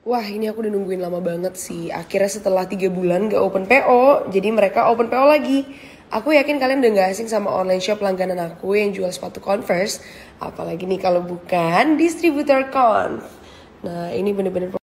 Wah, ini aku udah nungguin lama banget sih. Akhirnya setelah 3 bulan gak open PO, jadi mereka open PO lagi. Aku yakin kalian udah gak asing sama online shop langganan aku yang jual sepatu Converse. Apalagi nih kalau bukan distributor Conf. Nah, ini bener-bener.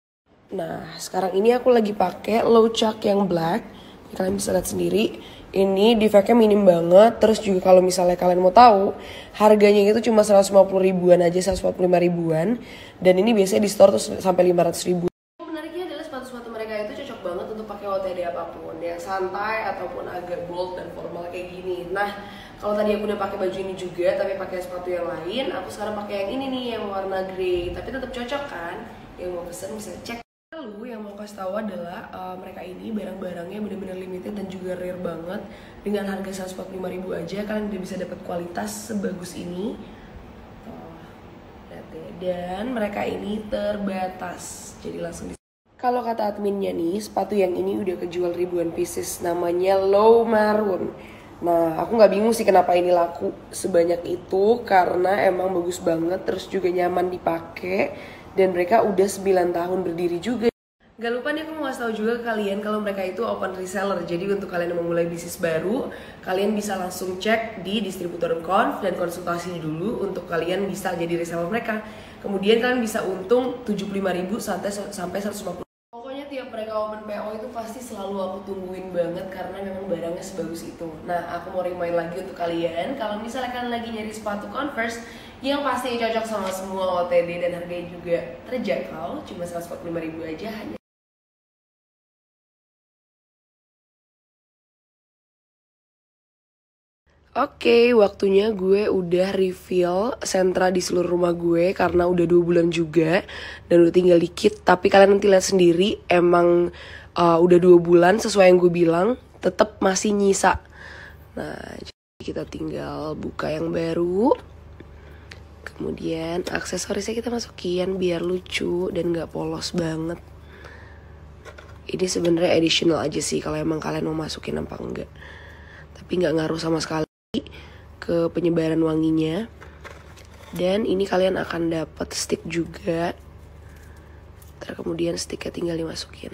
Nah, sekarang ini aku lagi pakai low chuck yang black. Kalian bisa lihat sendiri. Ini defectnya minim banget. Terus juga kalau misalnya kalian mau tahu, harganya itu cuma 150 ribuan aja, 145 ribuan. Dan ini biasanya di store tuh sampai 500 ribu. Menariknya adalah sepatu-sepatu mereka itu cocok banget untuk pakai OTD apapun, yang santai ataupun agak bold dan formal kayak gini. Nah, kalau tadi aku udah pakai baju ini juga, tapi pakai sepatu yang lain, aku sekarang pakai yang ini nih, yang warna grey. Tapi tetap cocok kan? Yang mau pesen bisa cek. Lalu yang mau kasih tahu adalah mereka ini barang-barangnya benar-benar limited dan juga rare banget. Dengan harga 145 ribu aja kalian udah bisa dapat kualitas sebagus ini. Lihat deh. Dan mereka ini terbatas, jadi langsung kalau kata adminnya nih, sepatu yang ini udah kejual ribuan pieces, namanya Low Maroon. Nah, aku nggak bingung sih kenapa ini laku sebanyak itu, karena emang bagus banget, terus juga nyaman dipakai, dan mereka udah 9 tahun berdiri juga. Gak lupa nih aku mau kasih tahu juga ke kalian kalau mereka itu open reseller. Jadi untuk kalian yang memulai bisnis baru, kalian bisa langsung cek di distributor Conf dan konsultasi dulu untuk kalian bisa jadi reseller mereka. Kemudian kalian bisa untung 75.000 sampai 150. Pokoknya tiap mereka open PO itu pasti selalu aku tungguin banget karena memang barangnya sebagus itu. Nah, aku mau remind lagi untuk kalian kalau misalnya kalian lagi nyari sepatu Converse yang pasti cocok sama semua OTD dan harganya juga terjangkau, cuma 145 ribu aja hanya. Oke, waktunya gue udah refill sentra di seluruh rumah gue karena udah 2 bulan juga dan udah tinggal dikit. Tapi kalian nanti lihat sendiri, emang udah 2 bulan sesuai yang gue bilang, tetap masih nyisa. Nah, jadi kita tinggal buka yang baru. Kemudian aksesorisnya kita masukin biar lucu dan gak polos banget. Ini sebenarnya additional aja sih kalau emang kalian mau masukin apa enggak. Tapi gak ngaruh sama sekali ke penyebaran wanginya. Dan ini kalian akan dapat stick juga. Kemudian sticknya tinggal dimasukin.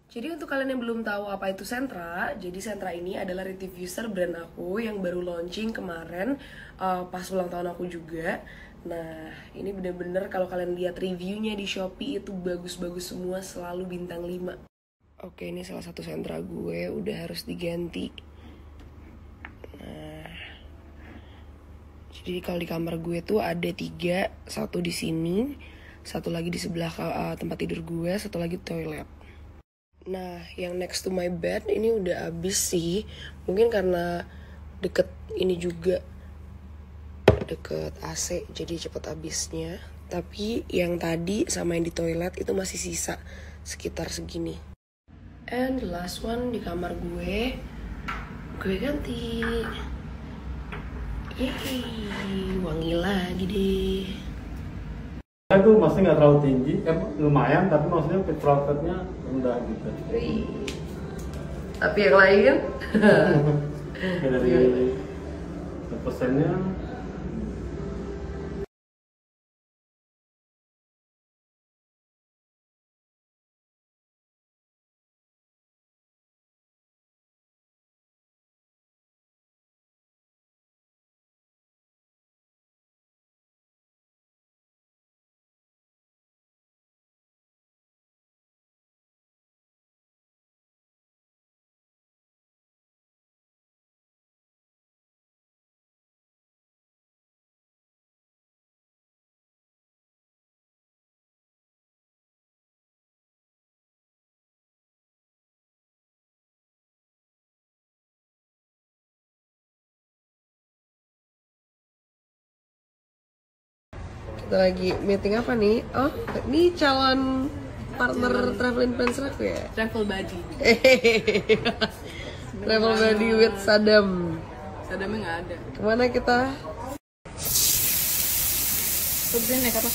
Jadi untuk kalian yang belum tahu apa itu Sentra, jadi Sentra ini adalah refuser brand aku yang baru launching kemarin pas ulang tahun aku juga. Nah, ini bener-bener kalau kalian lihat reviewnya di Shopee itu bagus-bagus semua, selalu bintang 5. Oke, ini salah satu sentra gue udah harus diganti. Nah, jadi kalau di kamar gue tuh ada 3, satu di sini, satu lagi di sebelah tempat tidur gue, satu lagi toilet. Nah, yang next to my bed ini udah habis sih, mungkin karena deket ini juga, deket AC, jadi cepet habisnya. Tapi yang tadi sama yang di toilet itu masih sisa sekitar segini. And the last one di kamar gue ganti. Yeay, wangi lagi deh. Itu maksudnya nggak terlalu tinggi, lumayan, tapi maksudnya pitch profitnya rendah gitu. Tapi yang lain? Dari persennya. Kita lagi meeting apa nih? Oh, ini calon partner traveling plans aku ya? Travel buddy. Travel buddy with Sadam. Sadamnya nggak ada. Kemana kita? Terus naik apa?